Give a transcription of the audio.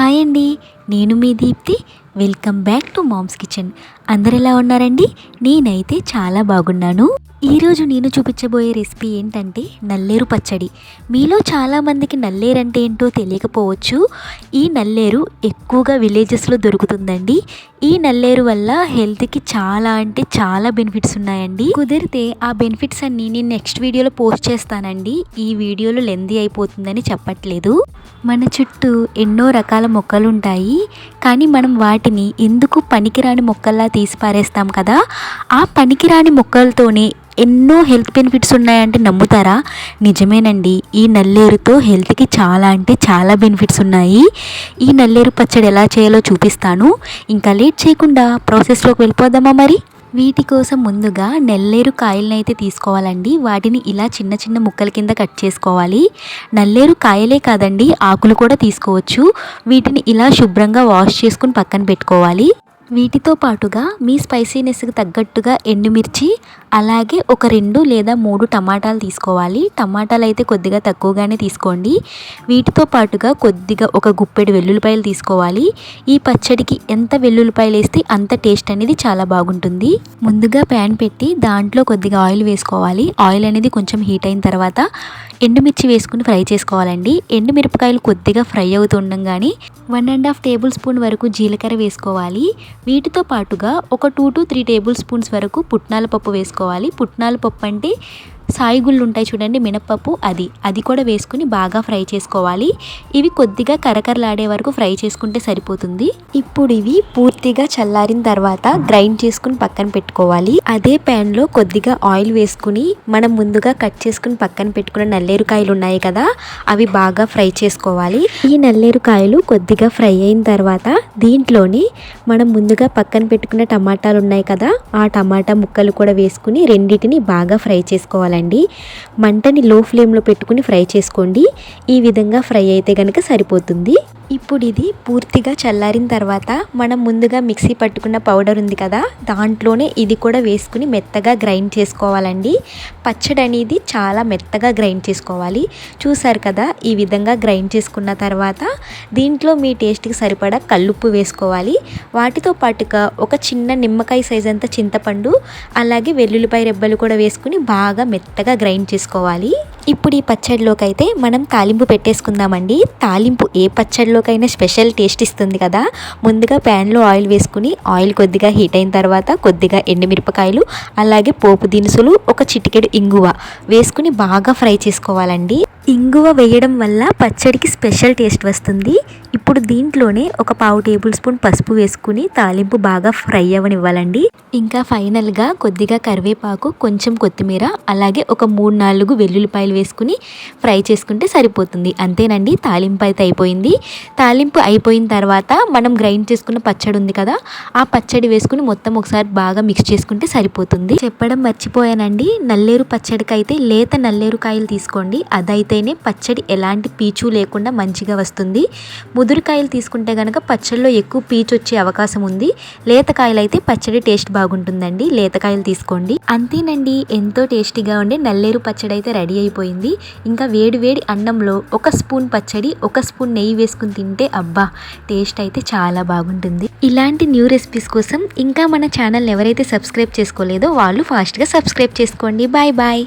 Hi అండి, నేను మీ Deepti. Welcome back to mom's kitchen. అందరు ఎలా ఉన్నారండి? నేనైతే చాలా బాగున్నాను. ఈరోజు నేను చూపించబోయే రెసిపీ ఏంటంటే నల్లేరు పచ్చడి. మీలో చాలామందికి నల్లేరు అంటే ఏంటో తెలియకపోవచ్చు. ఈ నల్లేరు ఎక్కువగా విలేజెస్లో దొరుకుతుందండి. ఈ నల్లేరు వల్ల హెల్త్కి చాలా అంటే చాలా బెనిఫిట్స్ ఉన్నాయండి. కుదిరితే ఆ బెనిఫిట్స్ అన్నీ నేను నెక్స్ట్ వీడియోలో పోస్ట్ చేస్తానండి. ఈ వీడియోలో లెందీ అయిపోతుందని చెప్పట్లేదు. మన చుట్టూ ఎన్నో రకాల మొక్కలు ఉంటాయి, కానీ మనం వాటిని ఎందుకు పనికిరాని మొక్కల్లా తీసి పారేస్తాం కదా. ఆ పనికిరాని మొక్కలతోనే ఎన్నో హెల్త్ బెనిఫిట్స్ ఉన్నాయంటే నమ్ముతారా? నిజమేనండి. ఈ నల్లేరుతో హెల్త్కి చాలా అంటే చాలా బెనిఫిట్స్ ఉన్నాయి. ఈ నల్లేరు పచ్చడి ఎలా చేయాలో చూపిస్తాను. ఇంకా లేట్ చేయకుండా ప్రాసెస్లోకి వెళ్ళిపోదామా మరి. వీటి కోసం ముందుగా నల్లేరు కాయలను అయితే తీసుకోవాలండి. వాటిని ఇలా చిన్న చిన్న ముక్కల కింద కట్ చేసుకోవాలి. నల్లేరు కాయలే కాదండి, ఆకులు కూడా తీసుకోవచ్చు. వీటిని ఇలా శుభ్రంగా వాష్ చేసుకుని పక్కన పెట్టుకోవాలి. వీటితో పాటుగా మీ స్పైసీనెస్కి తగ్గట్టుగా ఎండుమిర్చి, అలాగే ఒక 2 లేదా 3 టమాటాలు తీసుకోవాలి. టమాటాలు అయితే కొద్దిగా తక్కువగానే తీసుకోండి. వీటితో పాటుగా కొద్దిగా ఒక గుప్పెడు వెల్లుల్లిపాయలు తీసుకోవాలి. ఈ పచ్చడికి ఎంత వెల్లుల్లిపాయలు వేస్తే అంత టేస్ట్ అనేది చాలా బాగుంటుంది. ముందుగా ప్యాన్ పెట్టి దాంట్లో కొద్దిగా ఆయిల్ వేసుకోవాలి. ఆయిల్ అనేది కొంచెం హీట్ అయిన తర్వాత ఎండుమిర్చి వేసుకుని ఫ్రై చేసుకోవాలండి. ఎండుమిరపకాయలు కొద్దిగా ఫ్రై అవుతుండగానే 1.5 టేబుల్ స్పూన్ వరకు జీలకర్ర వేసుకోవాలి. వీటితో పాటుగా ఒక 2 to 3 టేబుల్ స్పూన్స్ వరకు పుట్నాల పప్పు వేసుకోవాలి. పుట్నాల పప్పు అంటే సాయిగుళ్ళు ఉంటాయి చూడండి, మినప్పప్పు, అది కూడా వేసుకుని బాగా ఫ్రై చేసుకోవాలి. ఇవి కొద్దిగా కరకరలాడే వరకు ఫ్రై చేసుకుంటే సరిపోతుంది. ఇప్పుడు ఇవి పూర్తిగా చల్లారిన తర్వాత గ్రైండ్ చేసుకుని పక్కన పెట్టుకోవాలి. అదే ప్యాన్లో కొద్దిగా ఆయిల్ వేసుకుని మనం ముందుగా కట్ చేసుకుని పక్కన పెట్టుకున్న నల్లేరుకాయలు ఉన్నాయి కదా, అవి బాగా ఫ్రై చేసుకోవాలి. ఈ నల్లేరుకాయలు కొద్దిగా ఫ్రై అయిన తర్వాత దీంట్లోని మనం ముందుగా పక్కన పెట్టుకున్న టమాటాలు ఉన్నాయి కదా, ఆ టమాటా ముక్కలు కూడా వేసుకుని రెండింటిని బాగా ఫ్రై చేసుకోవాలి. మంటని లో ఫ్లేమ్లో పెట్టుకుని ఫ్రై చేసుకోండి. ఈ విధంగా ఫ్రై అయితే కనుక సరిపోతుంది. ఇప్పుడు ఇది పూర్తిగా చల్లారిన తర్వాత మనం ముందుగా మిక్సీ పట్టుకున్న పౌడర్ ఉంది కదా, దాంట్లోనే ఇది కూడా వేసుకుని మెత్తగా గ్రైండ్ చేసుకోవాలండి. పచ్చడి అనేది చాలా మెత్తగా గ్రైండ్ చేసుకోవాలి. చూసారు కదా, ఈ విధంగా గ్రైండ్ చేసుకున్న తర్వాత దీంట్లో మీ టేస్ట్కి సరిపడా కల్లుప్పు వేసుకోవాలి. వాటితో పాటుగా ఒక చిన్న నిమ్మకాయ సైజ్ అంత చింతపండు, అలాగే వెల్లుల్లిపాయ రెబ్బలు కూడా వేసుకుని బాగా మెత్తగా గ్రైండ్ చేసుకోవాలి. ఇప్పుడు ఈ పచ్చడిలోకి అయితే మనం తాలింపు పెట్టేసుకుందామండి. తాలింపు ఏ పచ్చడిలోకైనా స్పెషల్ టేస్ట్ ఇస్తుంది కదా. ముందుగా ప్యాన్లో ఆయిల్ వేసుకుని ఆయిల్ కొద్దిగా హీట్ అయిన తర్వాత కొద్దిగా ఎండుమిరపకాయలు, అలాగే పోపు దినుసులు, ఒక చిటికెడు ఇంగువ వేసుకుని బాగా ఫ్రై చేసుకోవాలండి. ఇంగువ వేయడం వల్ల పచ్చడికి స్పెషల్ టేస్ట్ వస్తుంది. ఇప్పుడు దీంట్లోనే ఒక 1/2 టేబుల్ స్పూన్ పసుపు వేసుకుని తాలింపు బాగా ఫ్రై అవ్వనివ్వాలండి. ఇంకా ఫైనల్గా కొద్దిగా కరివేపాకు, కొంచెం కొత్తిమీర, అలాగే ఒక 3-4 వెల్లుల్లిపాయలు వేసుకుని ఫ్రై చేసుకుంటే సరిపోతుంది. అంతేనండి, తాలింపు అయితే అయిపోయింది. తాలింపు అయిపోయిన తర్వాత మనం గ్రైండ్ చేసుకున్న పచ్చడి ఉంది కదా, ఆ పచ్చడి వేసుకుని మొత్తం ఒకసారి బాగా మిక్స్ చేసుకుంటే సరిపోతుంది. చెప్పడం మర్చిపోయానండి, నల్లేరు పచ్చడికి అయితే లేత నల్లేరు కాయలు తీసుకోండి. అదైతేనే పచ్చడి ఎలాంటి పీచు లేకుండా మంచిగా వస్తుంది. ముదురుకాయలు తీసుకుంటే కనుక పచ్చడిలో ఎక్కువ పీచు వచ్చే అవకాశం ఉంది. లేతకాయలు అయితే పచ్చడి టేస్ట్ బాగుంటుందండి. లేతకాయలు తీసుకోండి. అంతేనండి, ఎంతో టేస్టీగా ఉండే నల్లేరు పచ్చడి అయితే రెడీ అయిపోయింది. ఇంకా వేడి వేడి అన్నంలో ఒక స్పూన్ పచ్చడి, ఒక స్పూన్ నెయ్యి వేసుకుని తింటే అబ్బా, టేస్ట్ అయితే చాలా బాగుంటుంది. ఇలాంటి న్యూ రెసిపీస్ కోసం ఇంకా మన ఛానల్ ఎవరైతే సబ్స్క్రైబ్ చేసుకోలేదో వాళ్ళు ఫాస్ట్గా సబ్స్క్రైబ్ చేసుకోండి. Bye bye.